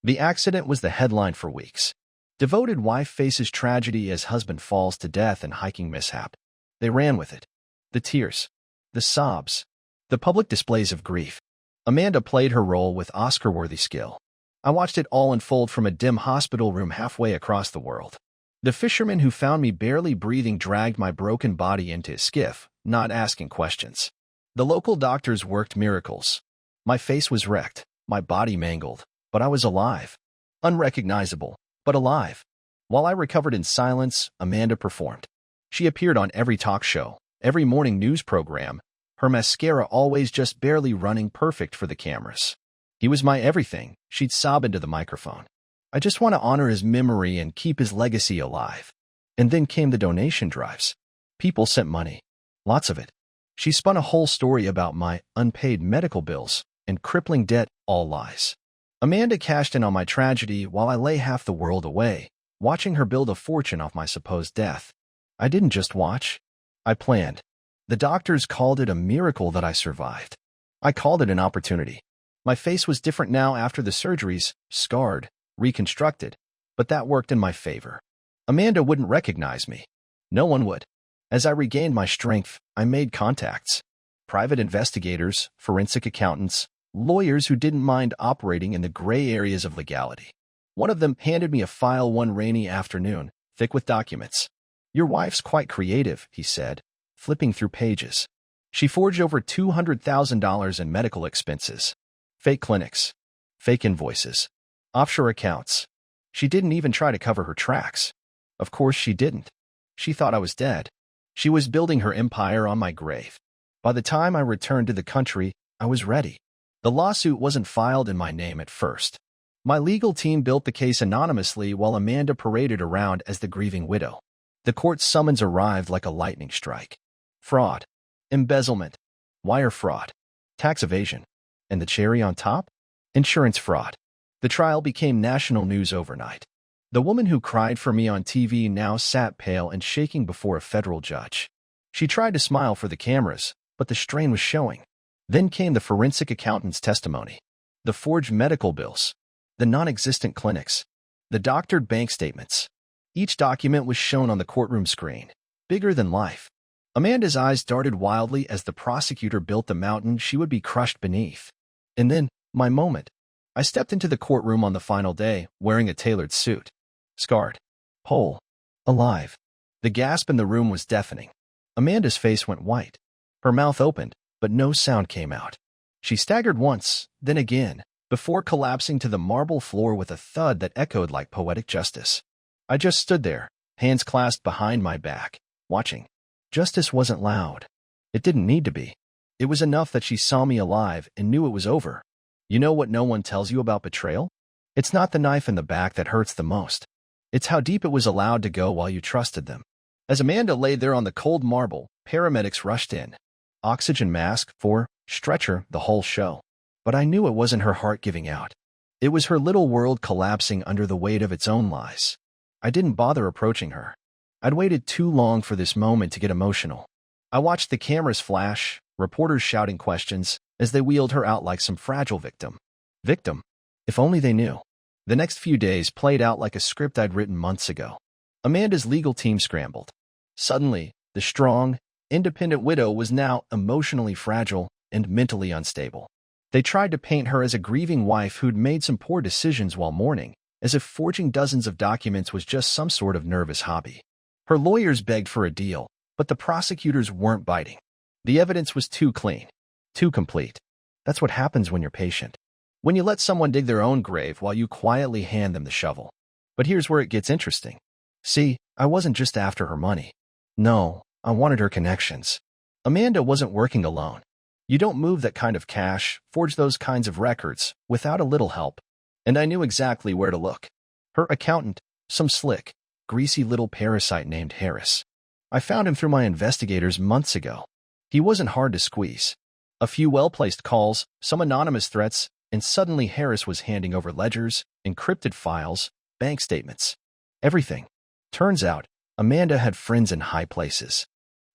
The accident was the headline for weeks. Devoted wife faces tragedy as husband falls to death in hiking mishap. They ran with it. The tears. The sobs. The public displays of grief. Amanda played her role with Oscar-worthy skill. I watched it all unfold from a dim hospital room halfway across the world. The fisherman who found me barely breathing dragged my broken body into his skiff, not asking questions. The local doctors worked miracles. My face was wrecked, my body mangled, but I was alive. Unrecognizable, but alive. While I recovered in silence, Amanda performed. She appeared on every talk show, every morning news program, her mascara always just barely running perfect for the cameras. He was my everything, she'd sob into the microphone. I just want to honor his memory and keep his legacy alive. And then came the donation drives. People sent money. Lots of it. She spun a whole story about my unpaid medical bills and crippling debt, all lies. Amanda cashed in on my tragedy while I lay half the world away, watching her build a fortune off my supposed death. I didn't just watch. I planned. The doctors called it a miracle that I survived. I called it an opportunity. My face was different now after the surgeries, scarred, reconstructed, but that worked in my favor. Amanda wouldn't recognize me. No one would. As I regained my strength, I made contacts. Private investigators, forensic accountants, lawyers who didn't mind operating in the gray areas of legality. One of them handed me a file one rainy afternoon, thick with documents. "Your wife's quite creative," he said, flipping through pages. She forged over $200,000 in medical expenses. Fake clinics. Fake invoices. Offshore accounts. She didn't even try to cover her tracks. Of course she didn't. She thought I was dead. She was building her empire on my grave. By the time I returned to the country, I was ready. The lawsuit wasn't filed in my name at first. My legal team built the case anonymously while Amanda paraded around as the grieving widow. The court summons arrived like a lightning strike. Fraud. Embezzlement. Wire fraud. Tax evasion. And the cherry on top? Insurance fraud. The trial became national news overnight. The woman who cried for me on TV now sat pale and shaking before a federal judge. She tried to smile for the cameras, but the strain was showing. Then came the forensic accountant's testimony. The forged medical bills. The non-existent clinics. The doctored bank statements. Each document was shown on the courtroom screen, bigger than life. Amanda's eyes darted wildly as the prosecutor built the mountain she would be crushed beneath. And then, my moment. I stepped into the courtroom on the final day, wearing a tailored suit. Scarred. Whole. Alive. The gasp in the room was deafening. Amanda's face went white. Her mouth opened, but no sound came out. She staggered once, then again, before collapsing to the marble floor with a thud that echoed like poetic justice. I just stood there, hands clasped behind my back, watching. Justice wasn't loud. It didn't need to be. It was enough that she saw me alive and knew it was over. You know what no one tells you about betrayal? It's not the knife in the back that hurts the most. It's how deep it was allowed to go while you trusted them. As Amanda lay there on the cold marble, paramedics rushed in. Oxygen mask, for stretcher, the whole show. But I knew it wasn't her heart giving out. It was her little world collapsing under the weight of its own lies. I didn't bother approaching her. I'd waited too long for this moment to get emotional. I watched the cameras flash, reporters shouting questions, as they wheeled her out like some fragile victim. Victim? If only they knew. The next few days played out like a script I'd written months ago. Amanda's legal team scrambled. Suddenly, the strong, independent widow was now emotionally fragile and mentally unstable. They tried to paint her as a grieving wife who'd made some poor decisions while mourning, as if forging dozens of documents was just some sort of nervous hobby. Her lawyers begged for a deal, but the prosecutors weren't biting. The evidence was too clean, too complete. That's what happens when you're patient. When you let someone dig their own grave while you quietly hand them the shovel. But here's where it gets interesting. See, I wasn't just after her money. No, I wanted her connections. Amanda wasn't working alone. You don't move that kind of cash, forge those kinds of records, without a little help. And I knew exactly where to look. Her accountant, some slick, greasy little parasite named Harris. I found him through my investigators months ago. He wasn't hard to squeeze. A few well-placed calls, some anonymous threats, and suddenly Harris was handing over ledgers, encrypted files, bank statements. Everything. Turns out, Amanda had friends in high places.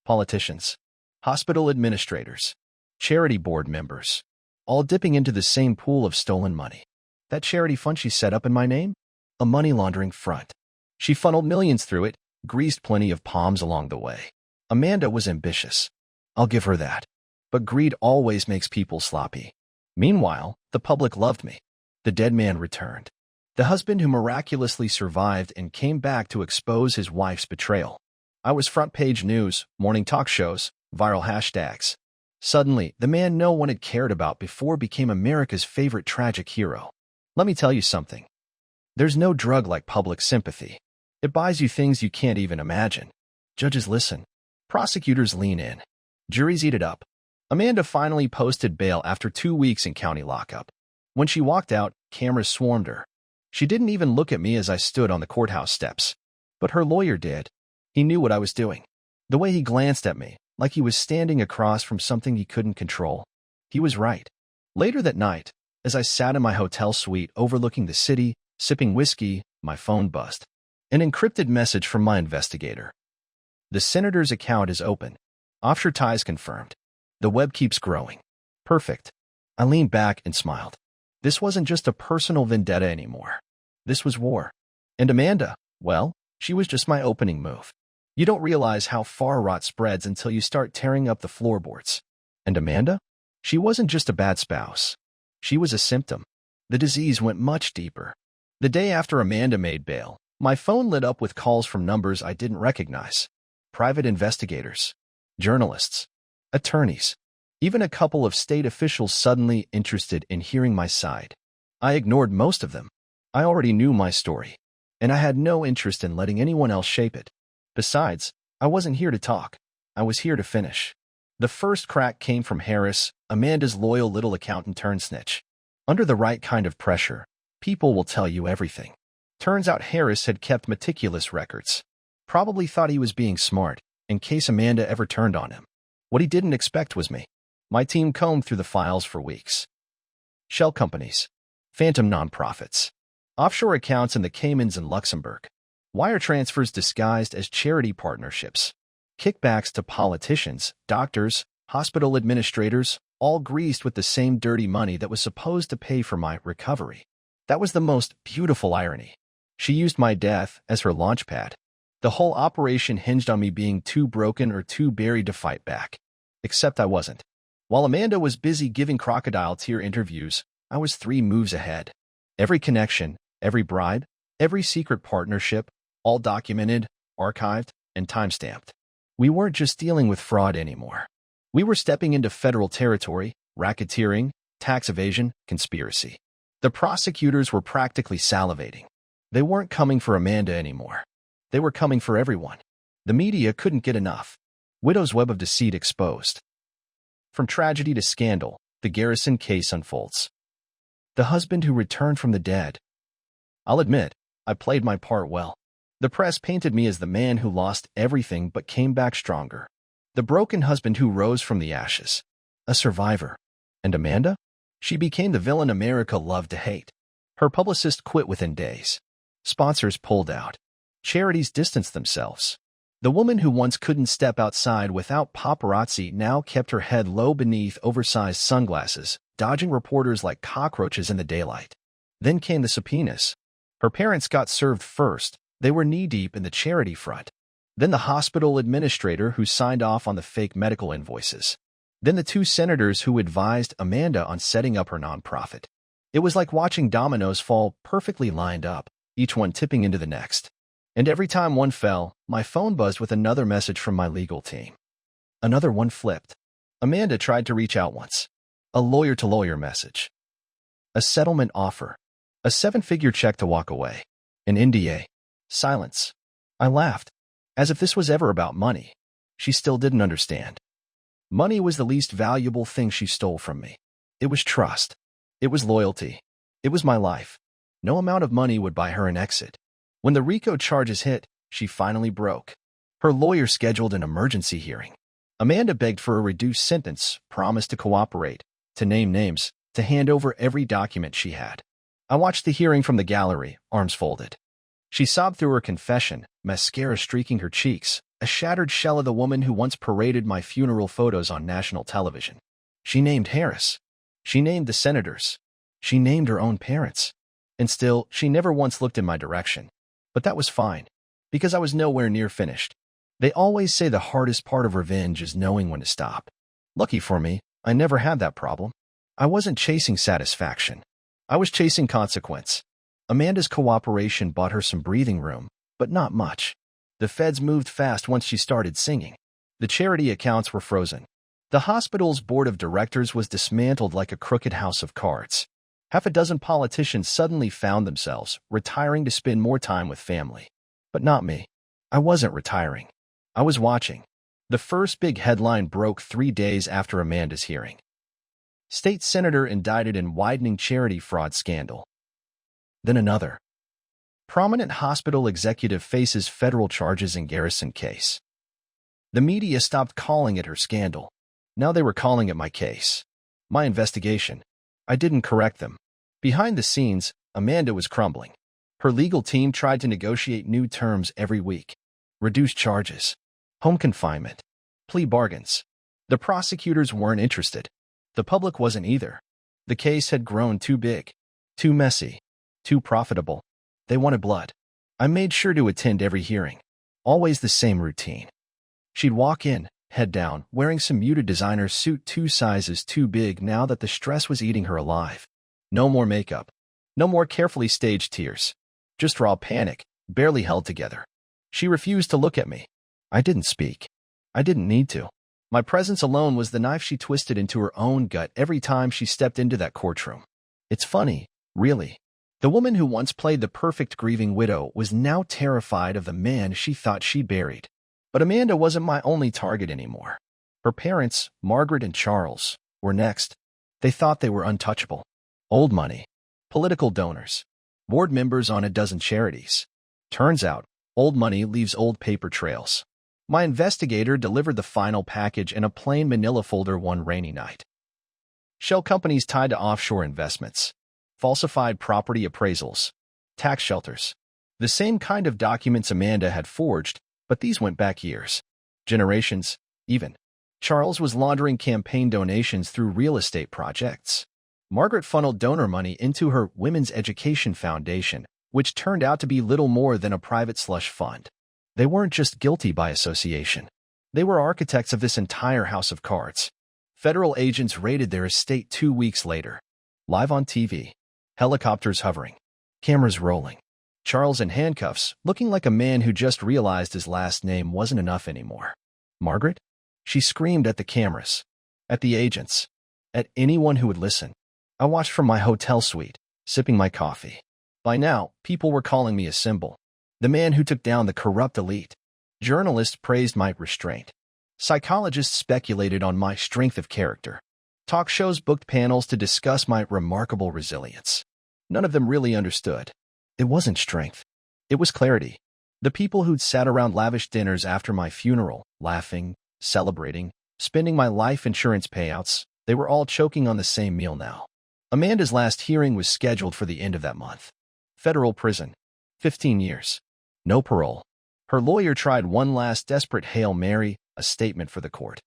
Politicians. Hospital administrators. Charity board members. All dipping into the same pool of stolen money. That charity fund she set up in my name? A money laundering front. She funneled millions through it, greased plenty of palms along the way. Amanda was ambitious. I'll give her that. But greed always makes people sloppy. Meanwhile, the public loved me. The dead man returned. The husband who miraculously survived and came back to expose his wife's betrayal. I was front-page news, morning talk shows, viral hashtags. Suddenly, the man no one had cared about before became America's favorite tragic hero. Let me tell you something. There's no drug like public sympathy. It buys you things you can't even imagine. Judges listen. Prosecutors lean in. Juries eat it up. Amanda finally posted bail after 2 weeks in county lockup. When she walked out, cameras swarmed her. She didn't even look at me as I stood on the courthouse steps. But her lawyer did. He knew what I was doing. The way he glanced at me, like he was standing across from something he couldn't control. He was right. Later that night, as I sat in my hotel suite overlooking the city, sipping whiskey, my phone buzzed. An encrypted message from my investigator. The senator's account is open. Offshore ties confirmed. The web keeps growing. Perfect. I leaned back and smiled. This wasn't just a personal vendetta anymore. This was war. And Amanda, well, she was just my opening move. You don't realize how far rot spreads until you start tearing up the floorboards. And Amanda? She wasn't just a bad spouse. She was a symptom. The disease went much deeper. The day after Amanda made bail, my phone lit up with calls from numbers I didn't recognize. Private investigators, journalists, attorneys, even a couple of state officials suddenly interested in hearing my side. I ignored most of them. I already knew my story, and I had no interest in letting anyone else shape it. Besides, I wasn't here to talk. I was here to finish. The first crack came from Harris, Amanda's loyal little accountant turned snitch. Under the right kind of pressure, people will tell you everything. Turns out Harris had kept meticulous records. Probably thought he was being smart, in case Amanda ever turned on him. What he didn't expect was me. My team combed through the files for weeks. Shell companies, phantom nonprofits, offshore accounts in the Caymans and Luxembourg, wire transfers disguised as charity partnerships, kickbacks to politicians, doctors, hospital administrators, all greased with the same dirty money that was supposed to pay for my recovery. That was the most beautiful irony. She used my death as her launchpad. The whole operation hinged on me being too broken or too buried to fight back. Except I wasn't. While Amanda was busy giving crocodile tear interviews, I was 3 moves ahead. Every connection, every bribe, every secret partnership, all documented, archived, and timestamped. We weren't just dealing with fraud anymore. We were stepping into federal territory, racketeering, tax evasion, conspiracy. The prosecutors were practically salivating. They weren't coming for Amanda anymore. They were coming for everyone. The media couldn't get enough. Widow's web of deceit exposed. From tragedy to scandal, the Garrison case unfolds. The husband who returned from the dead. I'll admit, I played my part well. The press painted me as the man who lost everything but came back stronger. The broken husband who rose from the ashes. A survivor. And Amanda? She became the villain America loved to hate. Her publicist quit within days. Sponsors pulled out. Charities distanced themselves. The woman who once couldn't step outside without paparazzi now kept her head low beneath oversized sunglasses, dodging reporters like cockroaches in the daylight. Then came the subpoenas. Her parents got served first. They were knee-deep in the charity front. Then the hospital administrator who signed off on the fake medical invoices. Then the 2 senators who advised Amanda on setting up her nonprofit. It was like watching dominoes fall perfectly lined up, each one tipping into the next. And every time one fell, my phone buzzed with another message from my legal team. Another one flipped. Amanda tried to reach out once. A lawyer-to-lawyer message. A settlement offer. A 7-figure check to walk away. An NDA. Silence. I laughed. As if this was ever about money. She still didn't understand. Money was the least valuable thing she stole from me. It was trust. It was loyalty. It was my life. No amount of money would buy her an exit. When the RICO charges hit, she finally broke. Her lawyer scheduled an emergency hearing. Amanda begged for a reduced sentence, promised to cooperate, to name names, to hand over every document she had. I watched the hearing from the gallery, arms folded. She sobbed through her confession, mascara streaking her cheeks, a shattered shell of the woman who once paraded my funeral photos on national television. She named Harris. She named the senators. She named her own parents. And still, she never once looked in my direction. But that was fine, because I was nowhere near finished. They always say the hardest part of revenge is knowing when to stop. Lucky for me, I never had that problem. I wasn't chasing satisfaction. I was chasing consequence. Amanda's cooperation bought her some breathing room, but not much. The feds moved fast once she started singing. The charity accounts were frozen. The hospital's board of directors was dismantled like a crooked house of cards. Half a dozen politicians suddenly found themselves retiring to spend more time with family. But not me. I wasn't retiring. I was watching. The first big headline broke 3 days after Amanda's hearing. State senator indicted in widening charity fraud scandal. Then another. Prominent hospital executive faces federal charges in Garrison case. The media stopped calling it her scandal. Now they were calling it my case. My investigation. I didn't correct them. Behind the scenes, Amanda was crumbling. Her legal team tried to negotiate new terms every week. Reduced charges. Home confinement. Plea bargains. The prosecutors weren't interested. The public wasn't either. The case had grown too big, too messy, too profitable. They wanted blood. I made sure to attend every hearing. Always the same routine. She'd walk in, head down, wearing some muted designer suit 2 sizes too big now that the stress was eating her alive. No more makeup. No more carefully staged tears. Just raw panic, barely held together. She refused to look at me. I didn't speak. I didn't need to. My presence alone was the knife she twisted into her own gut every time she stepped into that courtroom. It's funny, really. The woman who once played the perfect grieving widow was now terrified of the man she thought she buried. But Amanda wasn't my only target anymore. Her parents, Margaret and Charles, were next. They thought they were untouchable. Old money. Political donors. Board members on a dozen charities. Turns out, old money leaves old paper trails. My investigator delivered the final package in a plain manila folder one rainy night. Shell companies tied to offshore investments. Falsified property appraisals. Tax shelters. The same kind of documents Amanda had forged, but these went back years. Generations, even. Charles was laundering campaign donations through real estate projects. Margaret funneled donor money into her Women's Education Foundation, which turned out to be little more than a private slush fund. They weren't just guilty by association. They were architects of this entire house of cards. Federal agents raided their estate 2 weeks later. Live on TV. Helicopters hovering. Cameras rolling. Charles in handcuffs, looking like a man who just realized his last name wasn't enough anymore. Margaret? She screamed at the cameras. At the agents. At anyone who would listen. I watched from my hotel suite, sipping my coffee. By now, people were calling me a symbol. The man who took down the corrupt elite. Journalists praised my restraint. Psychologists speculated on my strength of character. Talk shows booked panels to discuss my remarkable resilience. None of them really understood. It wasn't strength. It was clarity. The people who'd sat around lavish dinners after my funeral, laughing, celebrating, spending my life insurance payouts, they were all choking on the same meal now. Amanda's last hearing was scheduled for the end of that month. Federal prison. 15 years. No parole. Her lawyer tried one last desperate Hail Mary, a statement for the court.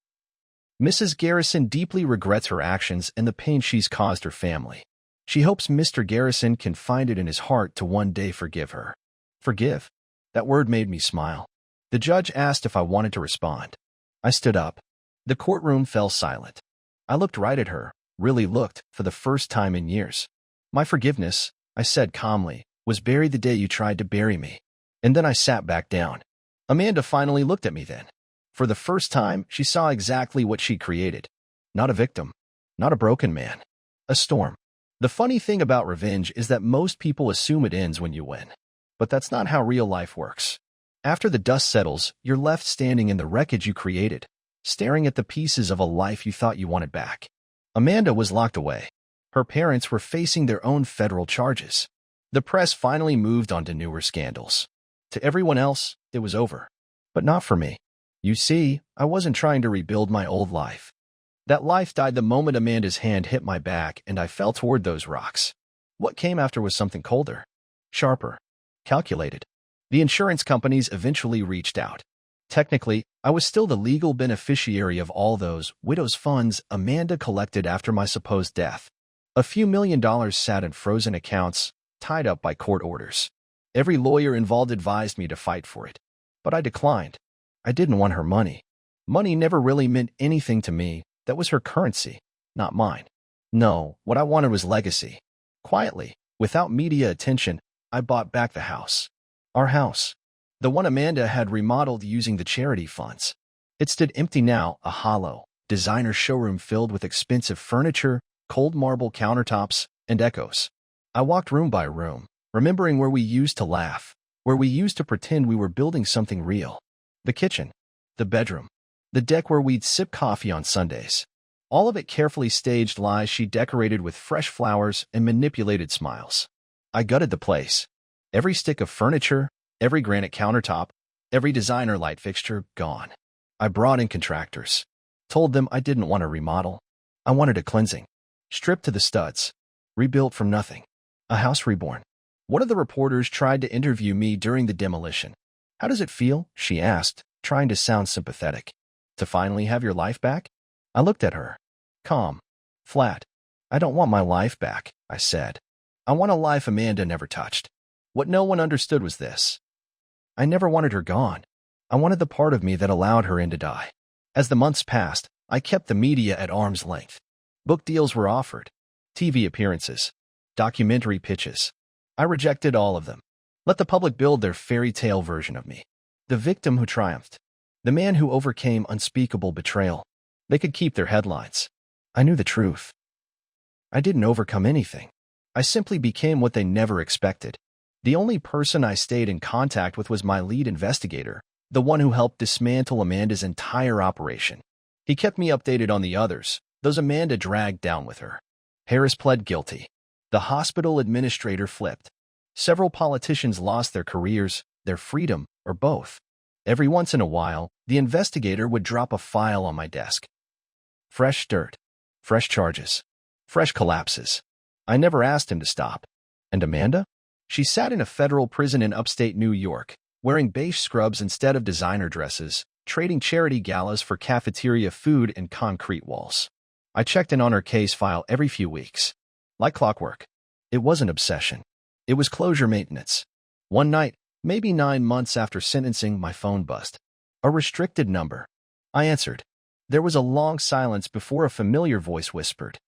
Mrs. Garrison deeply regrets her actions and the pain she's caused her family. She hopes Mr. Garrison can find it in his heart to one day forgive her. Forgive? That word made me smile. The judge asked if I wanted to respond. I stood up. The courtroom fell silent. I looked right at her, really looked, for the first time in years. My forgiveness, I said calmly, was buried the day you tried to bury me. And then I sat back down. Amanda finally looked at me then. For the first time, she saw exactly what she created. Not a victim. Not a broken man. A storm. The funny thing about revenge is that most people assume it ends when you win. But that's not how real life works. After the dust settles, you're left standing in the wreckage you created, staring at the pieces of a life you thought you wanted back. Amanda was locked away. Her parents were facing their own federal charges. The press finally moved on to newer scandals. To everyone else, it was over. But not for me. You see, I wasn't trying to rebuild my old life. That life died the moment Amanda's hand hit my back and I fell toward those rocks. What came after was something colder, sharper, calculated. The insurance companies eventually reached out. Technically, I was still the legal beneficiary of all those widow's funds Amanda collected after my supposed death. A few $1 million sat in frozen accounts, tied up by court orders. Every lawyer involved advised me to fight for it. But I declined. I didn't want her money. Money never really meant anything to me. That was her currency, not mine. No, what I wanted was legacy. Quietly, without media attention, I bought back the house. Our house. The one Amanda had remodeled using the charity funds. It stood empty now, a hollow, designer showroom filled with expensive furniture, cold marble countertops, and echoes. I walked room by room, remembering where we used to laugh, where we used to pretend we were building something real. The kitchen, the bedroom, the deck where we'd sip coffee on Sundays. All of it carefully staged lies she decorated with fresh flowers and manipulated smiles. I gutted the place. Every stick of furniture, every granite countertop, every designer light fixture, gone. I brought in contractors. Told them I didn't want a remodel. I wanted a cleansing. Stripped to the studs. Rebuilt from nothing. A house reborn. One of the reporters tried to interview me during the demolition. "How does it feel?" she asked, trying to sound sympathetic. "To finally have your life back?" I looked at her. Calm. Flat. "I don't want my life back," I said. "I want a life Amanda never touched." What no one understood was this. I never wanted her gone. I wanted the part of me that allowed her in to die. As the months passed, I kept the media at arm's length. Book deals were offered. TV appearances. Documentary pitches. I rejected all of them. Let the public build their fairy tale version of me. The victim who triumphed. The man who overcame unspeakable betrayal. They could keep their headlines. I knew the truth. I didn't overcome anything. I simply became what they never expected. The only person I stayed in contact with was my lead investigator, the one who helped dismantle Amanda's entire operation. He kept me updated on the others, those Amanda dragged down with her. Harris pled guilty. The hospital administrator flipped. Several politicians lost their careers, their freedom, or both. Every once in a while, the investigator would drop a file on my desk. Fresh dirt. Fresh charges. Fresh collapses. I never asked him to stop. And Amanda? She sat in a federal prison in upstate New York, wearing beige scrubs instead of designer dresses, trading charity galas for cafeteria food and concrete walls. I checked in on her case file every few weeks. Like clockwork. It wasn't obsession. It was closure maintenance. One night, maybe 9 months after sentencing, my phone buzzed. A restricted number. I answered. There was a long silence before a familiar voice whispered,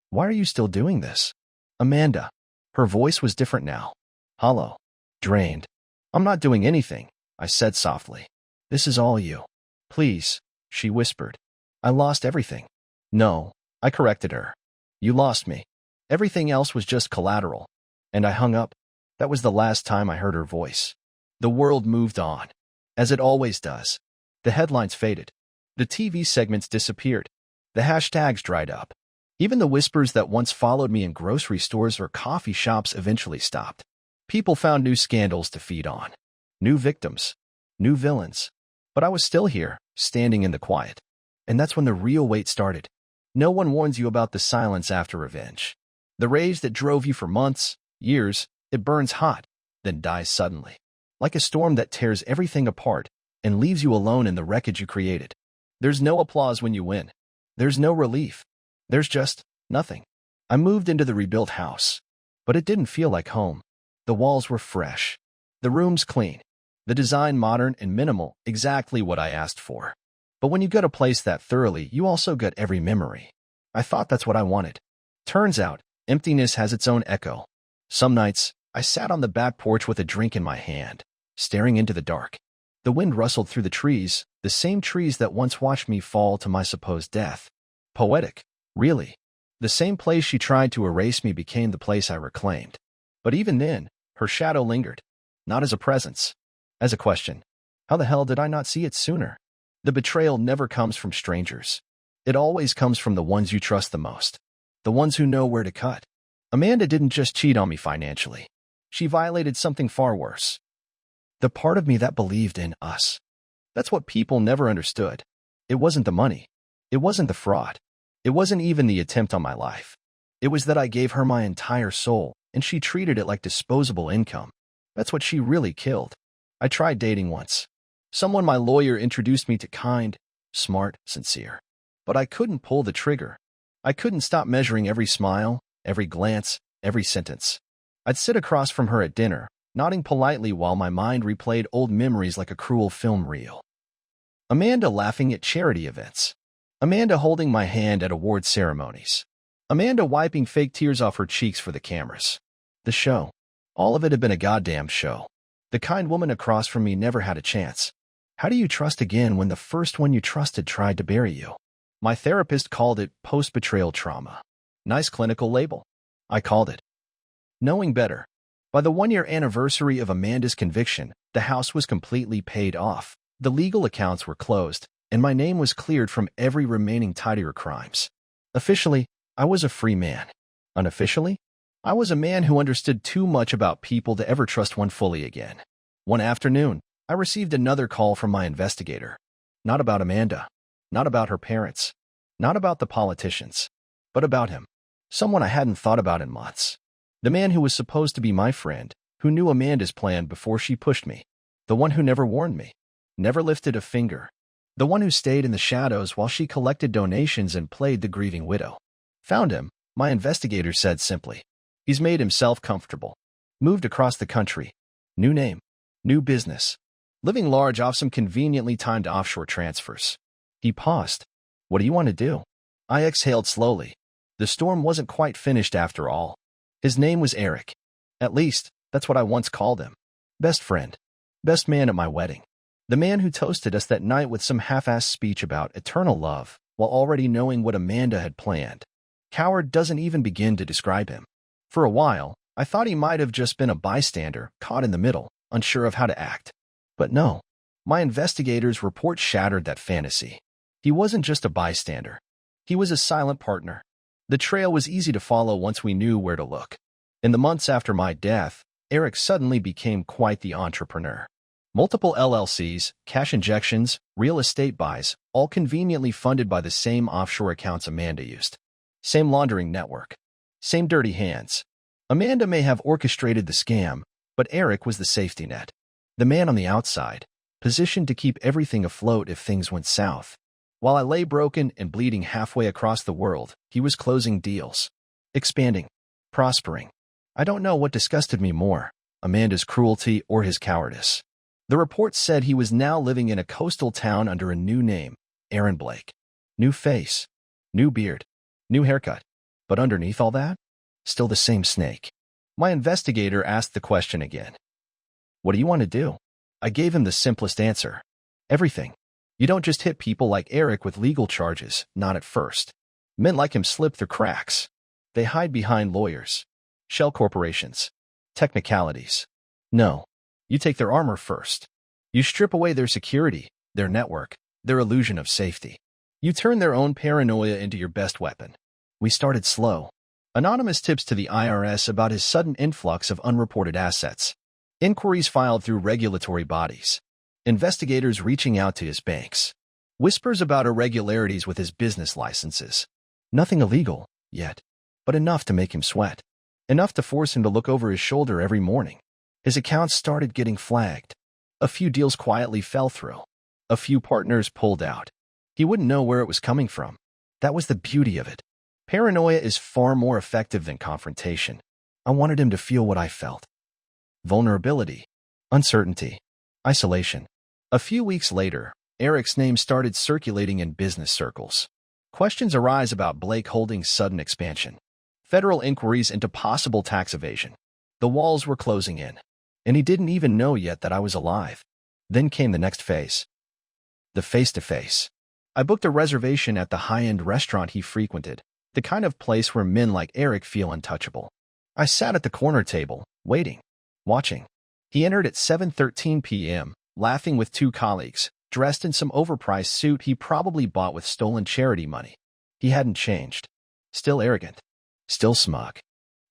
"Why are you still doing this?" Amanda. Her voice was different now. Hollow. Drained. "I'm not doing anything," I said softly. "This is all you." "Please," she whispered. "I lost everything." "No," I corrected her. "You lost me. Everything else was just collateral." And I hung up. That was the last time I heard her voice. The world moved on. As it always does. The headlines faded. The TV segments disappeared. The hashtags dried up. Even the whispers that once followed me in grocery stores or coffee shops eventually stopped. People found new scandals to feed on. New victims. New villains. But I was still here, standing in the quiet. And that's when the real weight started. No one warns you about the silence after revenge. The rage that drove you for months, years, it burns hot, then dies suddenly. Like a storm that tears everything apart and leaves you alone in the wreckage you created. There's no applause when you win. There's no relief. There's just nothing. I moved into the rebuilt house, but it didn't feel like home. The walls were fresh. The rooms clean. The design modern and minimal, exactly what I asked for. But when you gut a place that thoroughly, you also gut every memory. I thought that's what I wanted. Turns out, emptiness has its own echo. Some nights, I sat on the back porch with a drink in my hand, staring into the dark. The wind rustled through the trees, the same trees that once watched me fall to my supposed death. Poetic, really. The same place she tried to erase me became the place I reclaimed. But even then, her shadow lingered. Not as a presence. As a question. How the hell did I not see it sooner? The betrayal never comes from strangers. It always comes from the ones you trust the most. The ones who know where to cut. Amanda didn't just cheat on me financially. She violated something far worse. The part of me that believed in us. That's what people never understood. It wasn't the money. It wasn't the fraud. It wasn't even the attempt on my life. It was that I gave her my entire soul, and she treated it like disposable income. That's what she really killed. I tried dating once. Someone my lawyer introduced me to, kind, smart, sincere. But I couldn't pull the trigger. I couldn't stop measuring every smile, every glance, every sentence. I'd sit across from her at dinner, nodding politely while my mind replayed old memories like a cruel film reel. Amanda laughing at charity events. Amanda holding my hand at award ceremonies. Amanda wiping fake tears off her cheeks for the cameras. The show. All of it had been a goddamn show. The kind woman across from me never had a chance. How do you trust again when the first one you trusted tried to bury you? My therapist called it post-betrayal trauma. Nice clinical label. I called it. Knowing better. By the one-year anniversary of Amanda's conviction, the house was completely paid off, the legal accounts were closed, and my name was cleared from every remaining tidier crimes. Officially, I was a free man. Unofficially, I was a man who understood too much about people to ever trust one fully again. One afternoon, I received another call from my investigator. Not about Amanda. Not about her parents. Not about the politicians. But about him. Someone I hadn't thought about in months. The man who was supposed to be my friend, who knew Amanda's plan before she pushed me. The one who never warned me. Never lifted a finger. The one who stayed in the shadows while she collected donations and played the grieving widow. Found him, my investigator said simply. He's made himself comfortable. Moved across the country. New name. New business. Living large off some conveniently timed offshore transfers. He paused. What do you want to do? I exhaled slowly. The storm wasn't quite finished after all. His name was Eric. At least, that's what I once called him. Best friend. Best man at my wedding. The man who toasted us that night with some half-assed speech about eternal love, while already knowing what Amanda had planned. Coward doesn't even begin to describe him. For a while, I thought he might have just been a bystander, caught in the middle, unsure of how to act. But no. My investigator's report shattered that fantasy. He wasn't just a bystander. He was a silent partner. The trail was easy to follow once we knew where to look. In the months after my death, Eric suddenly became quite the entrepreneur. Multiple LLCs, cash injections, real estate buys, all conveniently funded by the same offshore accounts Amanda used. Same laundering network. Same dirty hands. Amanda may have orchestrated the scam, but Eric was the safety net. The man on the outside, positioned to keep everything afloat if things went south. While I lay broken and bleeding halfway across the world, he was closing deals. Expanding. Prospering. I don't know what disgusted me more, Amanda's cruelty or his cowardice. The report said he was now living in a coastal town under a new name, Aaron Blake. New face. New beard. New haircut. But underneath all that, still the same snake. My investigator asked the question again. What do you want to do? I gave him the simplest answer. Everything. You don't just hit people like Eric with legal charges, not at first. Men like him slip through cracks. They hide behind lawyers. Shell corporations. Technicalities. No. You take their armor first. You strip away their security, their network, their illusion of safety. You turn their own paranoia into your best weapon. We started slow. Anonymous tips to the IRS about his sudden influx of unreported assets. Inquiries filed through regulatory bodies. Investigators reaching out to his banks. Whispers about irregularities with his business licenses. Nothing illegal, yet, but enough to make him sweat. Enough to force him to look over his shoulder every morning. His accounts started getting flagged. A few deals quietly fell through. A few partners pulled out. He wouldn't know where it was coming from. That was the beauty of it. Paranoia is far more effective than confrontation. I wanted him to feel what I felt. Vulnerability. Uncertainty. Isolation. A few weeks later, Eric's name started circulating in business circles. Questions arise about Blake Holdings' sudden expansion. Federal inquiries into possible tax evasion. The walls were closing in. And he didn't even know yet that I was alive. Then came the next phase. The face-to-face. I booked a reservation at the high-end restaurant he frequented, the kind of place where men like Eric feel untouchable. I sat at the corner table, waiting, watching. He entered at 7:13 p.m., laughing with two colleagues, dressed in some overpriced suit he probably bought with stolen charity money. He hadn't changed. Still arrogant. Still smug.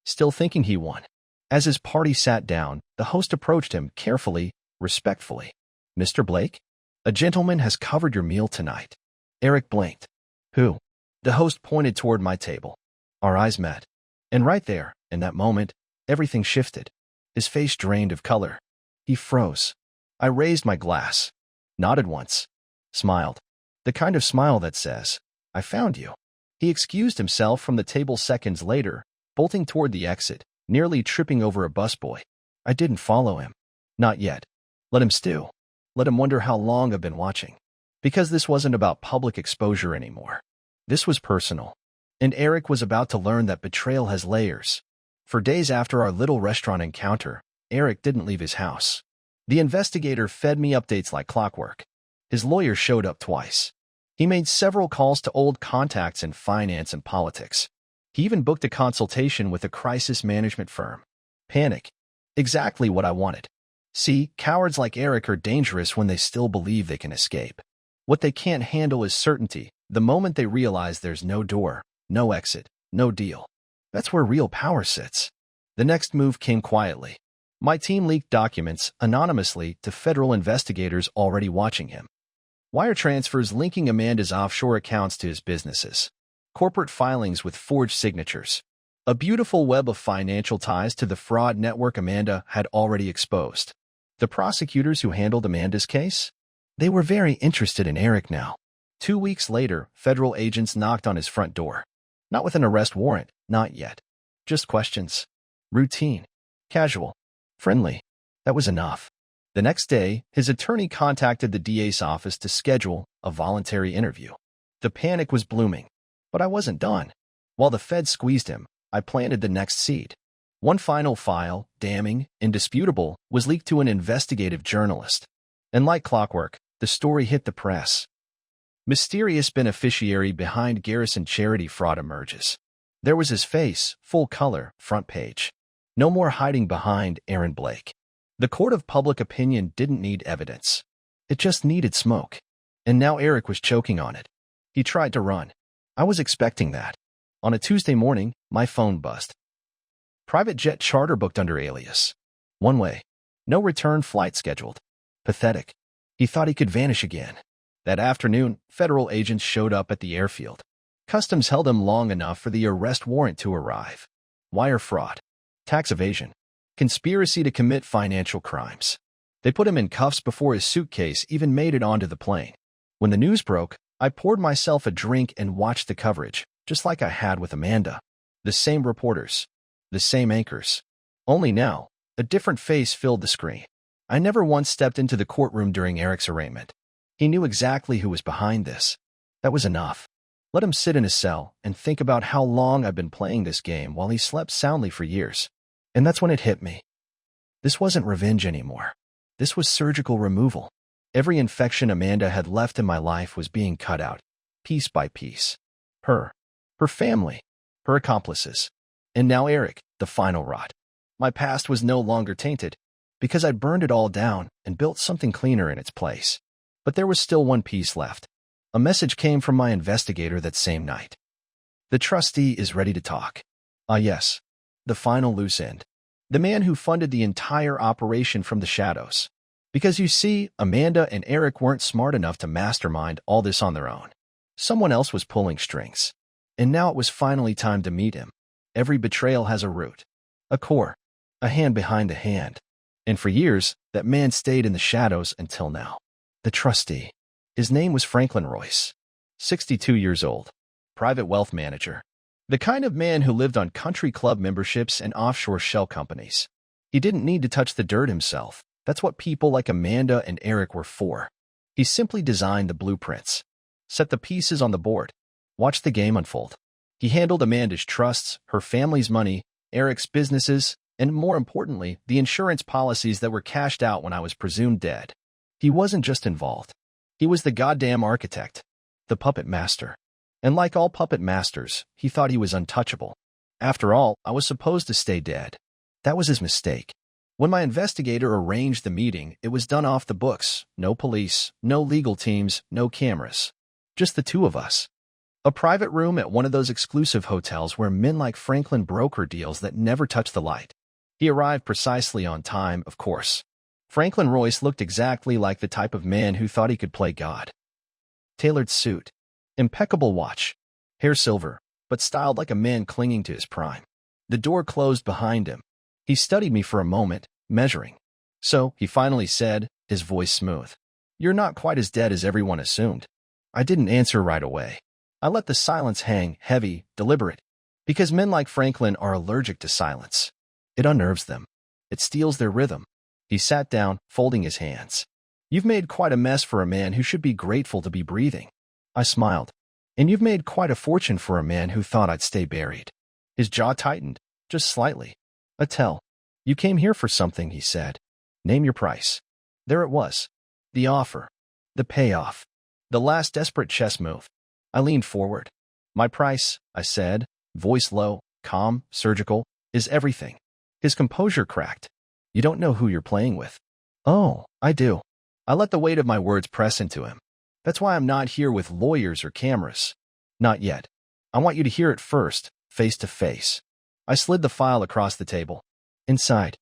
Still thinking he won. As his party sat down, the host approached him carefully, respectfully. Mr. Blake? A gentleman has covered your meal tonight. Eric blinked. Who? The host pointed toward my table. Our eyes met. And right there, in that moment, everything shifted. His face drained of color. He froze. I raised my glass. Nodded once. Smiled. The kind of smile that says, I found you. He excused himself from the table seconds later, bolting toward the exit, nearly tripping over a busboy. I didn't follow him. Not yet. Let him stew. Let him wonder how long I've been watching. Because this wasn't about public exposure anymore. This was personal. And Eric was about to learn that betrayal has layers. For days after our little restaurant encounter, Eric didn't leave his house. The investigator fed me updates like clockwork. His lawyer showed up twice. He made several calls to old contacts in finance and politics. He even booked a consultation with a crisis management firm. Panic. Exactly what I wanted. See, cowards like Eric are dangerous when they still believe they can escape. What they can't handle is certainty, the moment they realize there's no door, no exit, no deal. That's where real power sits. The next move came quietly. My team leaked documents anonymously to federal investigators already watching him. Wire transfers linking Amanda's offshore accounts to his businesses. Corporate filings with forged signatures. A beautiful web of financial ties to the fraud network Amanda had already exposed. The prosecutors who handled Amanda's case? They were very interested in Eric now. 2 weeks later, federal agents knocked on his front door. Not with an arrest warrant, not yet. Just questions. Routine. Casual. Friendly. That was enough. The next day, his attorney contacted the DA's office to schedule a voluntary interview. The panic was blooming. But I wasn't done. While the Fed squeezed him, I planted the next seed. One final file, damning, indisputable, was leaked to an investigative journalist. And like clockwork, the story hit the press. Mysterious beneficiary behind Garrison charity fraud emerges. There was his face, full color, front page. No more hiding behind Aaron Blake. The court of public opinion didn't need evidence. It just needed smoke. And now Eric was choking on it. He tried to run. I was expecting that. On a Tuesday morning, my phone buzzed. Private jet charter booked under alias. One way. No return flight scheduled. Pathetic. He thought he could vanish again. That afternoon, federal agents showed up at the airfield. Customs held him long enough for the arrest warrant to arrive. Wire fraud. Tax evasion. Conspiracy to commit financial crimes. They put him in cuffs before his suitcase even made it onto the plane. When the news broke, I poured myself a drink and watched the coverage, just like I had with Amanda. The same reporters. The same anchors. Only now, a different face filled the screen. I never once stepped into the courtroom during Eric's arraignment. He knew exactly who was behind this. That was enough. Let him sit in his cell and think about how long I've been playing this game while he slept soundly for years. And that's when it hit me. This wasn't revenge anymore. This was surgical removal. Every infection Amanda had left in my life was being cut out, piece by piece. Her family, her accomplices. And now Eric, the final rot. My past was no longer tainted, because I'd burned it all down and built something cleaner in its place. But there was still one piece left. A message came from my investigator that same night. The trustee is ready to talk. Ah yes, the final loose end. The man who funded the entire operation from the shadows. Because you see, Amanda and Eric weren't smart enough to mastermind all this on their own. Someone else was pulling strings. And now it was finally time to meet him. Every betrayal has a root, a core, a hand behind the hand. And for years, that man stayed in the shadows until now. The trustee. His name was Franklin Royce. 62 years old. Private wealth manager. The kind of man who lived on country club memberships and offshore shell companies. He didn't need to touch the dirt himself. That's what people like Amanda and Eric were for. He simply designed the blueprints. Set the pieces on the board. Watched the game unfold. He handled Amanda's trusts, her family's money, Eric's businesses, and more importantly, the insurance policies that were cashed out when I was presumed dead. He wasn't just involved. He was the goddamn architect. The puppet master. And like all puppet masters, he thought he was untouchable. After all, I was supposed to stay dead. That was his mistake. When my investigator arranged the meeting, it was done off the books. No police, no legal teams, no cameras. Just the two of us. A private room at one of those exclusive hotels where men like Franklin broker deals that never touch the light. He arrived precisely on time, of course. Franklin Royce looked exactly like the type of man who thought he could play God. Tailored suit. Impeccable watch. Hair silver, but styled like a man clinging to his prime. The door closed behind him. He studied me for a moment, measuring. So, he finally said, his voice smooth. "You're not quite as dead as everyone assumed." I didn't answer right away. I let the silence hang, heavy, deliberate. Because men like Franklin are allergic to silence. It unnerves them. It steals their rhythm. He sat down, folding his hands. You've made quite a mess for a man who should be grateful to be breathing. I smiled. And you've made quite a fortune for a man who thought I'd stay buried. His jaw tightened, just slightly. Attell, you came here for something, he said. Name your price. There it was. The offer. The payoff. The last desperate chess move. I leaned forward. My price, I said, voice low, calm, surgical, is everything. His composure cracked. You don't know who you're playing with. Oh, I do. I let the weight of my words press into him. That's why I'm not here with lawyers or cameras. Not yet. I want you to hear it first, face to face. I slid the file across the table. Inside.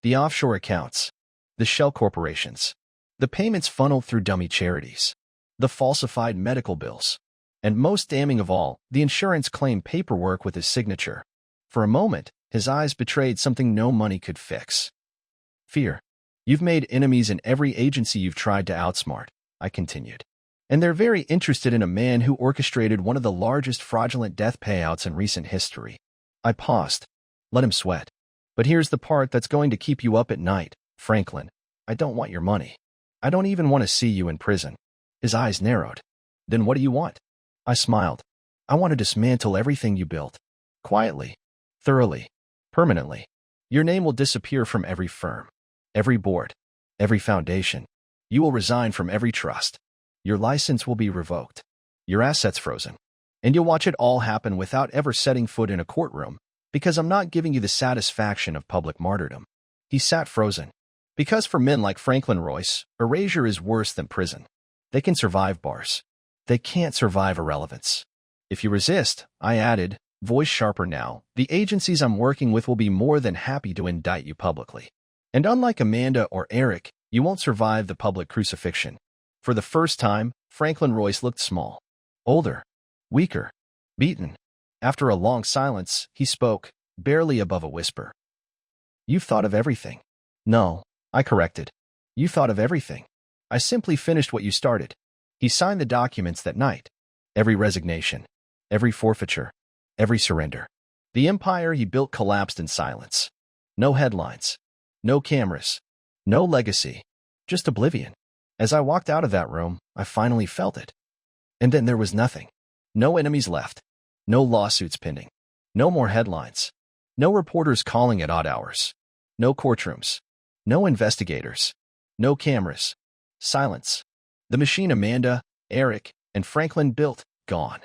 The offshore accounts. The shell corporations. The payments funneled through dummy charities. The falsified medical bills. And most damning of all, the insurance claim paperwork with his signature. For a moment, his eyes betrayed something no money could fix. Fear. You've made enemies in every agency you've tried to outsmart, I continued. And they're very interested in a man who orchestrated one of the largest fraudulent death payouts in recent history. I paused. Let him sweat. But here's the part that's going to keep you up at night, Franklin. I don't want your money. I don't even want to see you in prison. His eyes narrowed. Then what do you want? I smiled. I want to dismantle everything you built. Quietly. Thoroughly. Permanently. Your name will disappear from every firm. Every board. Every foundation. You will resign from every trust. Your license will be revoked. Your assets frozen. And you'll watch it all happen without ever setting foot in a courtroom, because I'm not giving you the satisfaction of public martyrdom. He sat frozen. Because for men like Franklin Royce, erasure is worse than prison. They can survive bars. They can't survive irrelevance. If you resist, I added, voice sharper now, the agencies I'm working with will be more than happy to indict you publicly. And unlike Amanda or Eric, you won't survive the public crucifixion. For the first time, Franklin Royce looked small. Older. Weaker. Beaten. After a long silence, he spoke, barely above a whisper. You've thought of everything. No, I corrected. You thought of everything. I simply finished what you started. He signed the documents that night. Every resignation. Every forfeiture. Every surrender. The empire he built collapsed in silence. No headlines. No cameras. No legacy. Just oblivion. As I walked out of that room, I finally felt it. And then there was nothing. No enemies left. No lawsuits pending. No more headlines. No reporters calling at odd hours. No courtrooms. No investigators. No cameras. Silence. The machine Amanda, Eric, and Franklin built, gone.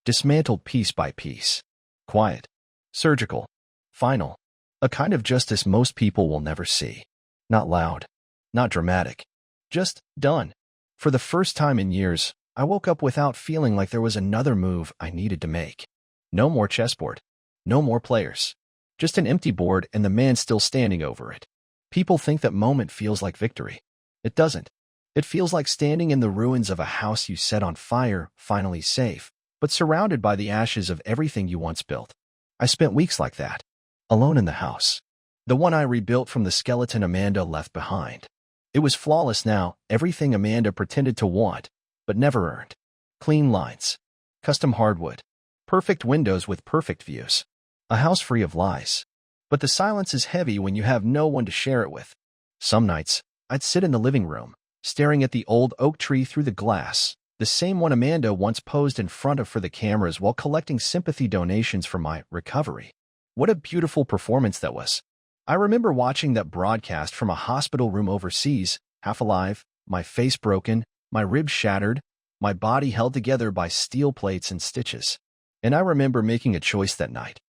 Dismantled piece by piece. Quiet. Surgical. Final. A kind of justice most people will never see. Not loud. Not dramatic. Just done. For the first time in years, I woke up without feeling like there was another move I needed to make. No more chessboard. No more players. Just an empty board and the man still standing over it. People think that moment feels like victory. It doesn't. It feels like standing in the ruins of a house you set on fire, finally safe, but surrounded by the ashes of everything you once built. I spent weeks like that. Alone in the house. The one I rebuilt from the skeleton Amanda left behind. It was flawless now, everything Amanda pretended to want, but never earned. Clean lines. Custom hardwood. Perfect windows with perfect views. A house free of lies. But the silence is heavy when you have no one to share it with. Some nights, I'd sit in the living room, staring at the old oak tree through the glass, the same one Amanda once posed in front of for the cameras while collecting sympathy donations for my recovery. What a beautiful performance that was. I remember watching that broadcast from a hospital room overseas, half alive, my face broken, my ribs shattered, my body held together by steel plates and stitches. And I remember making a choice that night.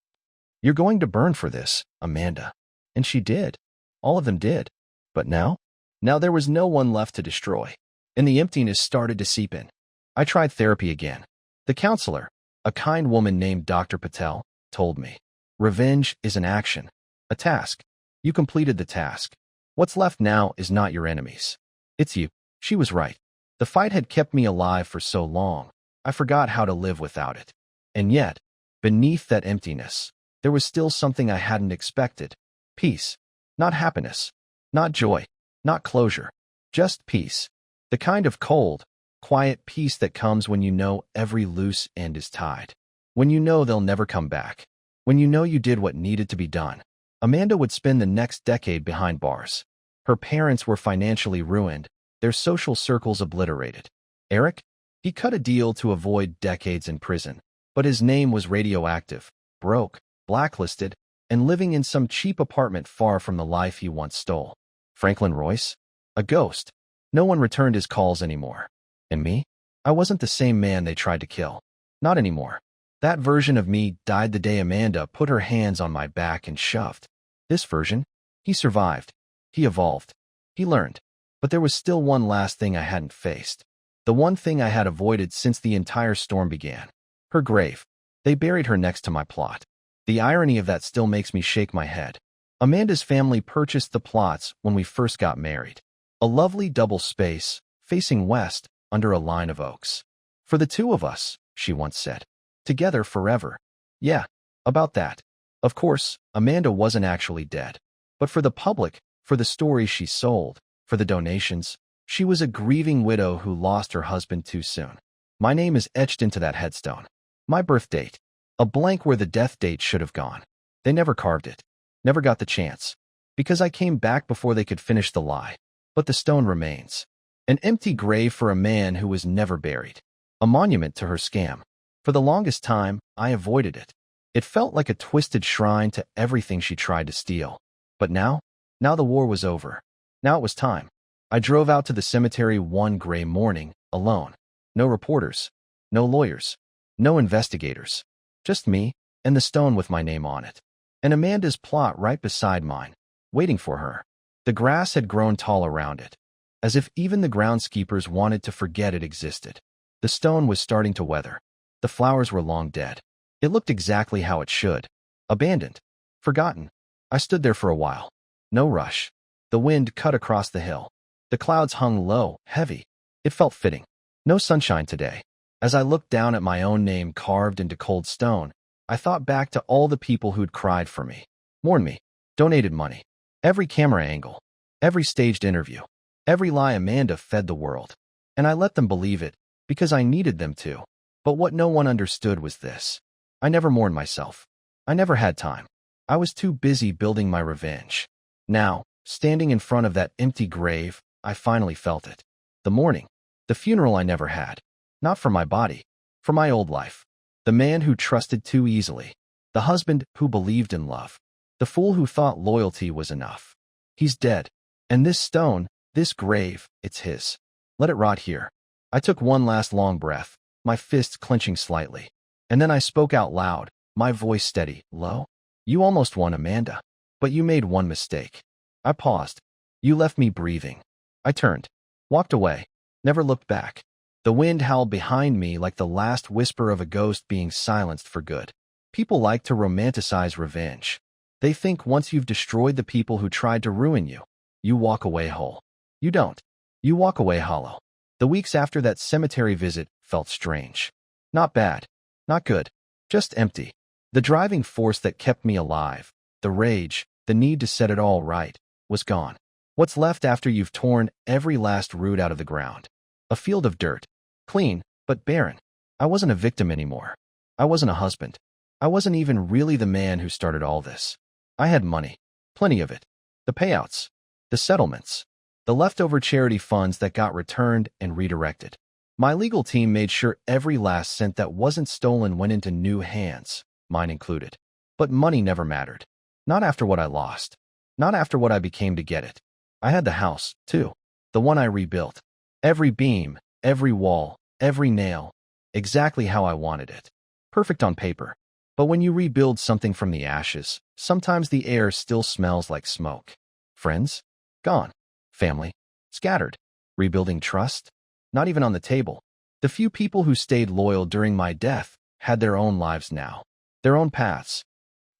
You're going to burn for this, Amanda. And she did. All of them did. But now? Now there was no one left to destroy. And the emptiness started to seep in. I tried therapy again. The counselor, a kind woman named Dr. Patel, told me, revenge is an action, a task. You completed the task. What's left now is not your enemies. It's you. She was right. The fight had kept me alive for so long. I forgot how to live without it. And yet, beneath that emptiness, there was still something I hadn't expected. Peace. Not happiness. Not joy. Not closure. Just peace. The kind of cold, quiet peace that comes when you know every loose end is tied. When you know they'll never come back. When you know you did what needed to be done. Amanda would spend the next decade behind bars. Her parents were financially ruined, their social circles obliterated. Eric? He cut a deal to avoid decades in prison, but his name was radioactive, broke, blacklisted, and living in some cheap apartment far from the life he once stole. Franklin Royce? A ghost. No one returned his calls anymore. And me? I wasn't the same man they tried to kill. Not anymore. That version of me died the day Amanda put her hands on my back and shoved. This version? He survived. He evolved. He learned. But there was still one last thing I hadn't faced. The one thing I had avoided since the entire storm began. Her grave. They buried her next to my plot. The irony of that still makes me shake my head. Amanda's family purchased the plots when we first got married. A lovely double space, facing west, under a line of oaks. For the two of us, she once said. Together forever. Yeah, about that. Of course, Amanda wasn't actually dead. But for the public, for the stories she sold, for the donations, she was a grieving widow who lost her husband too soon. My name is etched into that headstone. My birth date. A blank where the death date should have gone. They never carved it. Never got the chance. Because I came back before they could finish the lie. But the stone remains. An empty grave for a man who was never buried. A monument to her scam. For the longest time, I avoided it. It felt like a twisted shrine to everything she tried to steal. But now the war was over. Now it was time. I drove out to the cemetery one gray morning, alone. No reporters. No lawyers. No investigators. Just me, and the stone with my name on it. And Amanda's plot right beside mine, waiting for her. The grass had grown tall around it, as if even the groundskeepers wanted to forget it existed. The stone was starting to weather. The flowers were long dead. It looked exactly how it should. Abandoned. Forgotten. I stood there for a while. No rush. The wind cut across the hill. The clouds hung low, heavy. It felt fitting. No sunshine today. As I looked down at my own name carved into cold stone, I thought back to all the people who'd cried for me, mourned me, donated money. Every camera angle. Every staged interview. Every lie Amanda fed the world. And I let them believe it, because I needed them to. But what no one understood was this. I never mourned myself. I never had time. I was too busy building my revenge. Now, standing in front of that empty grave, I finally felt it. The mourning. The funeral I never had. Not for my body. For my old life. The man who trusted too easily. The husband who believed in love. The fool who thought loyalty was enough. He's dead. And this stone, this grave, it's his. Let it rot here. I took one last long breath, my fists clenching slightly. And then I spoke out loud, my voice steady, low. You almost won, Amanda. But you made one mistake. I paused. You left me breathing. I turned. Walked away. Never looked back. The wind howled behind me like the last whisper of a ghost being silenced for good. People like to romanticize revenge. They think once you've destroyed the people who tried to ruin you, you walk away whole. You don't. You walk away hollow. The weeks after that cemetery visit felt strange. Not bad. Not good. Just empty. The driving force that kept me alive, the rage, the need to set it all right, was gone. What's left after you've torn every last root out of the ground? A field of dirt. Clean, but barren. I wasn't a victim anymore. I wasn't a husband. I wasn't even really the man who started all this. I had money. Plenty of it. The payouts. The settlements. The leftover charity funds that got returned and redirected. My legal team made sure every last cent that wasn't stolen went into new hands, mine included. But money never mattered. Not after what I lost. Not after what I became to get it. I had the house, too. The one I rebuilt. Every beam, every wall, every nail. Exactly how I wanted it. Perfect on paper. But when you rebuild something from the ashes, sometimes the air still smells like smoke. Friends? Gone. Family? Scattered. Rebuilding trust? Not even on the table. The few people who stayed loyal during my death had their own lives now. Their own paths.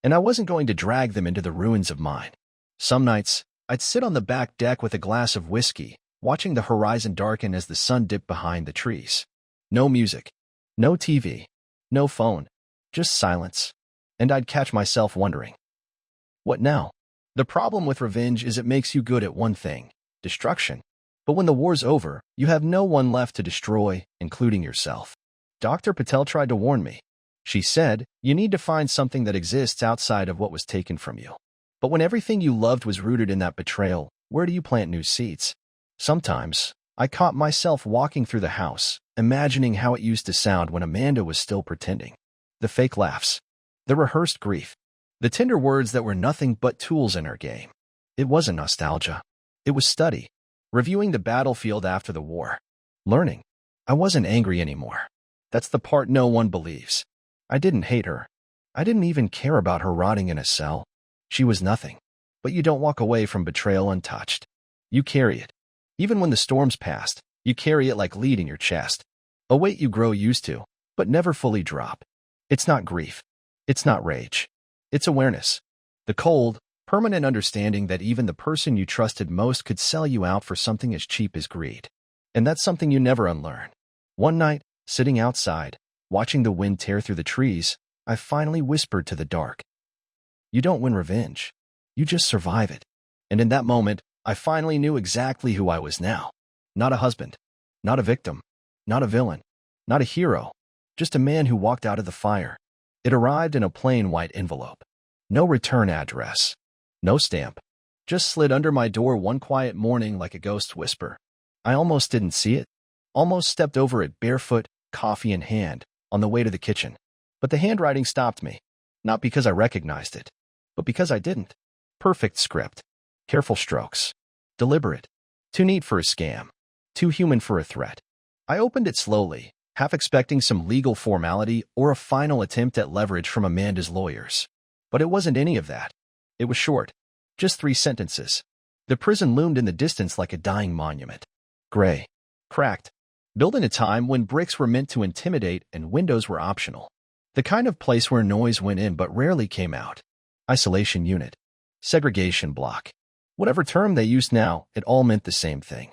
And I wasn't going to drag them into the ruins of mine. Some nights, I'd sit on the back deck with a glass of whiskey, watching the horizon darken as the sun dipped behind the trees. No music. No TV. No phone. Just silence. And I'd catch myself wondering, what now? The problem with revenge is it makes you good at one thing, destruction. But when the war's over, you have no one left to destroy, including yourself. Dr. Patel tried to warn me. She said, you need to find something that exists outside of what was taken from you. But when everything you loved was rooted in that betrayal, where do you plant new seeds? Sometimes, I caught myself walking through the house, imagining how it used to sound when Amanda was still pretending. The fake laughs, the rehearsed grief, the tender words that were nothing but tools in her game. It wasn't nostalgia. It was study, reviewing the battlefield after the war, learning. I wasn't angry anymore. That's the part no one believes. I didn't hate her. I didn't even care about her rotting in a cell. She was nothing. But you don't walk away from betrayal untouched. You carry it. Even when the storm's passed, you carry it like lead in your chest. A weight you grow used to, but never fully drop. It's not grief. It's not rage. It's awareness. The cold, permanent understanding that even the person you trusted most could sell you out for something as cheap as greed. And that's something you never unlearn. One night, sitting outside, watching the wind tear through the trees, I finally whispered to the dark. You don't win revenge. You just survive it. And in that moment, I finally knew exactly who I was now. Not a husband. Not a victim. Not a villain. Not a hero. Just a man who walked out of the fire. It arrived in a plain white envelope. No return address. No stamp. Just slid under my door one quiet morning like a ghost whisper. I almost didn't see it. Almost stepped over it barefoot, coffee in hand, on the way to the kitchen. But the handwriting stopped me. Not because I recognized it, but because I didn't. Perfect script. Careful strokes. Deliberate. Too neat for a scam. Too human for a threat. I opened it slowly, half expecting some legal formality or a final attempt at leverage from Amanda's lawyers. But it wasn't any of that. It was short. Just 3 sentences. The prison loomed in the distance like a dying monument. Gray. Cracked. Built in a time when bricks were meant to intimidate and windows were optional. The kind of place where noise went in but rarely came out. Isolation unit. Segregation block. Whatever term they used now, it all meant the same thing.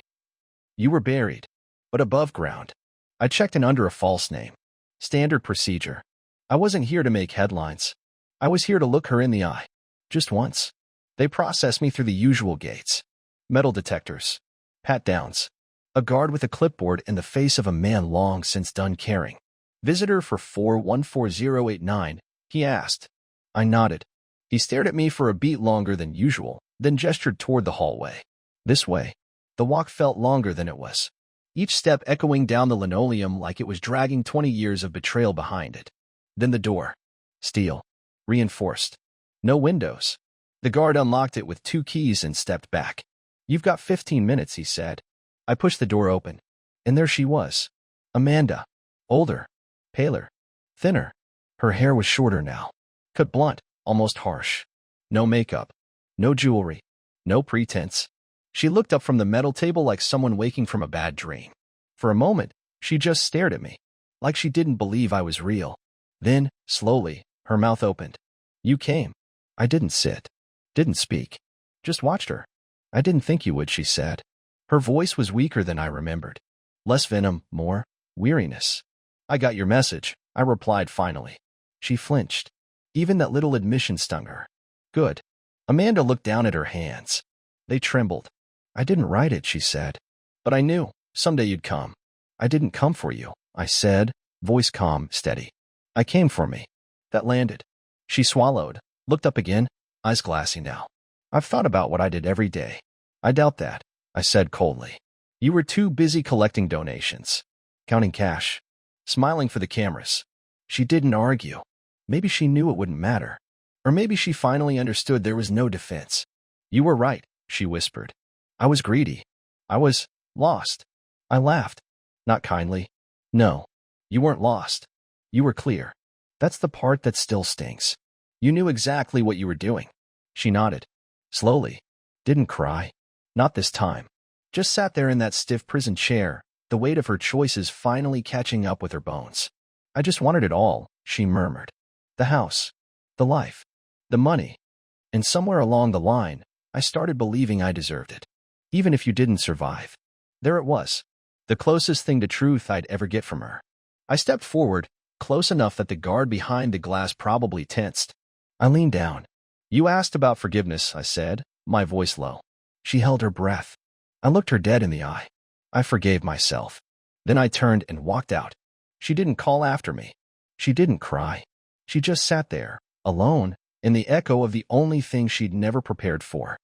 You were buried, but above ground. I checked in under a false name. Standard procedure. I wasn't here to make headlines. I was here to look her in the eye. Just once. They processed me through the usual gates. Metal detectors. Pat-downs. A guard with a clipboard in the face of a man long since done caring. Visitor for 414089, he asked. I nodded. He stared at me for a beat longer than usual, then gestured toward the hallway. This way. The walk felt longer than it was. Each step echoing down the linoleum like it was dragging 20 years of betrayal behind it. Then the door. Steel. Reinforced. No windows. The guard unlocked it with 2 keys and stepped back. You've got 15 minutes, he said. I pushed the door open. And there she was. Amanda. Older. Paler. Thinner. Her hair was shorter now. Cut blunt, almost harsh. No makeup. No jewelry. No pretense. She looked up from the metal table like someone waking from a bad dream. For a moment, she just stared at me, like she didn't believe I was real. Then, slowly, her mouth opened. You came. I didn't sit. Didn't speak. Just watched her. I didn't think you would, she said. Her voice was weaker than I remembered. Less venom, more weariness. I got your message, I replied finally. She flinched. Even that little admission stung her. Good. Amanda looked down at her hands. They trembled. I didn't write it, she said. But I knew, someday you'd come. I didn't come for you, I said, voice calm, steady. I came for me. That landed. She swallowed, looked up again, eyes glassy now. I've thought about what I did every day. I doubt that, I said coldly. You were too busy collecting donations. Counting cash. Smiling for the cameras. She didn't argue. Maybe she knew it wouldn't matter. Or maybe she finally understood there was no defense. You were right, she whispered. I was greedy. I was lost. I laughed. Not kindly. No. You weren't lost. You were clear. That's the part that still stings. You knew exactly what you were doing. She nodded. Slowly. Didn't cry. Not this time. Just sat there in that stiff prison chair, the weight of her choices finally catching up with her bones. I just wanted it all, she murmured. The house. The life. The money. And somewhere along the line, I started believing I deserved it. Even if you didn't survive. There it was. The closest thing to truth I'd ever get from her. I stepped forward, close enough that the guard behind the glass probably tensed. I leaned down. You asked about forgiveness, I said, my voice low. She held her breath. I looked her dead in the eye. I forgave myself. Then I turned and walked out. She didn't call after me. She didn't cry. She just sat there, alone, and the echo of the only thing she'd never prepared for.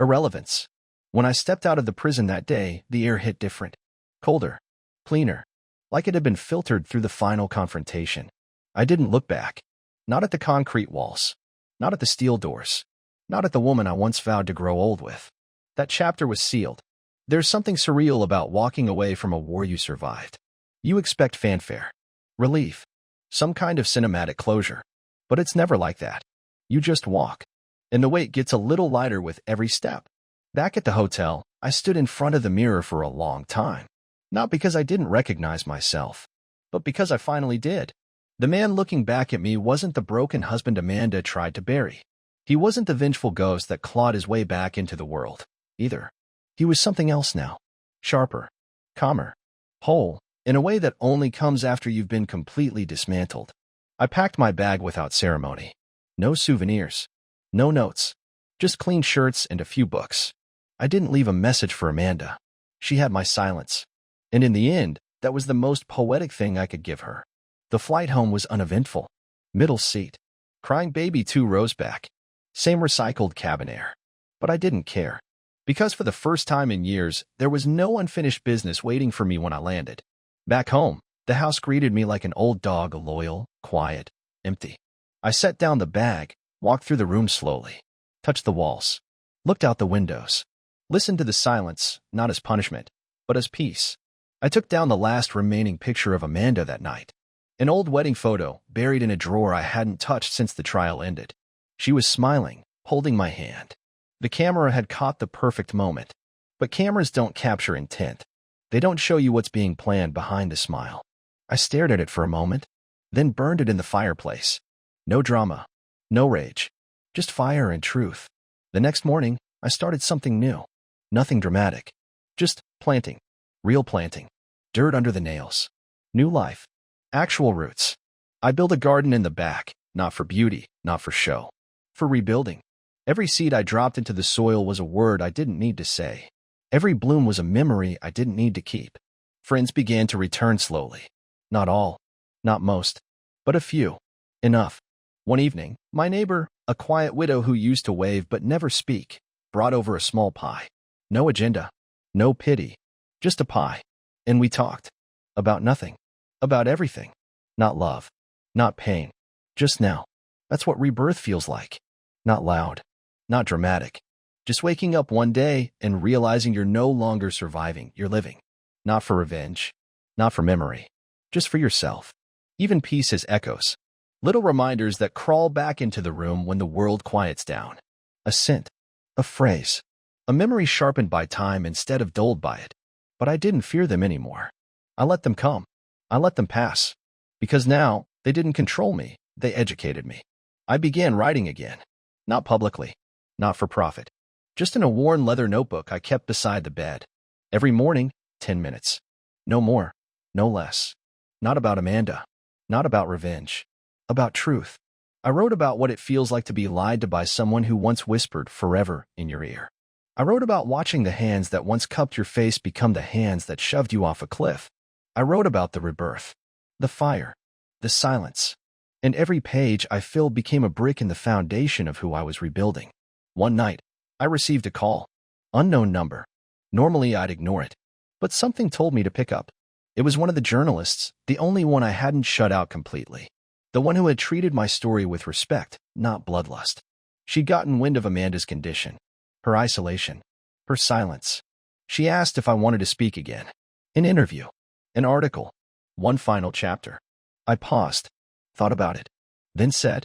Irrelevance. When I stepped out of the prison that day, the air hit different. Colder. Cleaner. Like it had been filtered through the final confrontation. I didn't look back. Not at the concrete walls. Not at the steel doors. Not at the woman I once vowed to grow old with. That chapter was sealed. There's something surreal about walking away from a war you survived. You expect fanfare. Relief. Some kind of cinematic closure. But it's never like that. You just walk. And the weight gets a little lighter with every step. Back at the hotel, I stood in front of the mirror for a long time. Not because I didn't recognize myself, but because I finally did. The man looking back at me wasn't the broken husband Amanda tried to bury. He wasn't the vengeful ghost that clawed his way back into the world, either. He was something else now. Sharper. Calmer. Whole. In a way that only comes after you've been completely dismantled. I packed my bag without ceremony. No souvenirs. No notes. Just clean shirts and a few books. I didn't leave a message for Amanda. She had my silence. And in the end, that was the most poetic thing I could give her. The flight home was uneventful. Middle seat. Crying baby 2 rows back. Same recycled cabin air. But I didn't care. Because for the first time in years, there was no unfinished business waiting for me when I landed. Back home, the house greeted me like an old dog, loyal, quiet, empty. I set down the bag, walked through the room slowly, touched the walls, looked out the windows, listened to the silence, not as punishment, but as peace. I took down the last remaining picture of Amanda that night. An old wedding photo buried in a drawer I hadn't touched since the trial ended. She was smiling, holding my hand. The camera had caught the perfect moment. But cameras don't capture intent. They don't show you what's being planned behind the smile. I stared at it for a moment, then burned it in the fireplace. No drama, no rage, just fire and truth. The next morning, I started something new. Nothing dramatic. Just planting. Real planting. Dirt under the nails. New life. Actual roots. I built a garden in the back, not for beauty, not for show. For rebuilding. Every seed I dropped into the soil was a word I didn't need to say. Every bloom was a memory I didn't need to keep. Friends began to return slowly. Not all. Not most. But a few. Enough. One evening, my neighbor, a quiet widow who used to wave but never speak, brought over a small pie. No agenda. No pity. Just a pie. And we talked. About nothing. About everything. Not love. Not pain. Just now. That's what rebirth feels like. Not loud. Not dramatic. Just waking up one day and realizing you're no longer surviving, you're living. Not for revenge. Not for memory. Just for yourself. Even peace has echoes. Little reminders that crawl back into the room when the world quiets down. A scent. A phrase. A memory sharpened by time instead of dulled by it. But I didn't fear them anymore. I let them come. I let them pass. Because now, they didn't control me. They educated me. I began writing again. Not publicly. Not for profit. Just in a worn leather notebook I kept beside the bed. Every morning, 10 minutes. No more. No less. Not about Amanda. Not about revenge. About truth. I wrote about what it feels like to be lied to by someone who once whispered forever in your ear. I wrote about watching the hands that once cupped your face become the hands that shoved you off a cliff. I wrote about the rebirth. The fire. The silence. And every page I filled became a brick in the foundation of who I was rebuilding. One night, I received a call. Unknown number. Normally I'd ignore it. But something told me to pick up. It was one of the journalists, the only one I hadn't shut out completely. The one who had treated my story with respect, not bloodlust. She'd gotten wind of Amanda's condition. Her isolation. Her silence. She asked if I wanted to speak again. An interview. An article. One final chapter. I paused. Thought about it. Then said,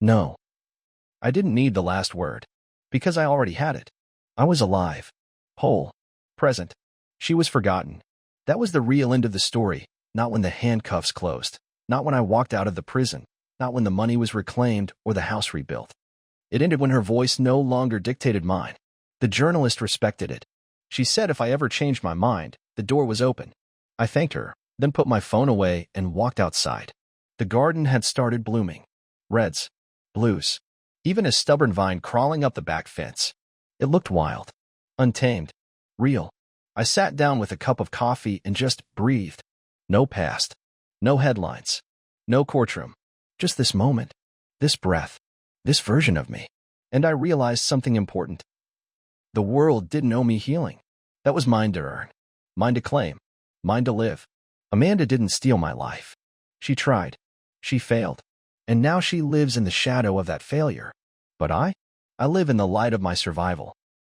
no. I didn't need the last word. Because I already had it. I was alive. Whole. Present. She was forgotten. That was the real end of the story, not when the handcuffs closed. Not when I walked out of the prison. Not when the money was reclaimed or the house rebuilt. It ended when her voice no longer dictated mine. The journalist respected it. She said if I ever changed my mind, the door was open. I thanked her, then put my phone away and walked outside. The garden had started blooming. Reds. Blues. Even a stubborn vine crawling up the back fence. It looked wild. Untamed. Real. I sat down with a cup of coffee and just breathed. No past. No headlines. No courtroom. Just this moment. This breath. this version of me. And I realized something important. The world didn't owe me healing. That was mine to earn, mine to claim, mine to live. Amanda didn't steal my life. She tried. She failed. And now she lives in the shadow of that failure. But I live in the light of my survival.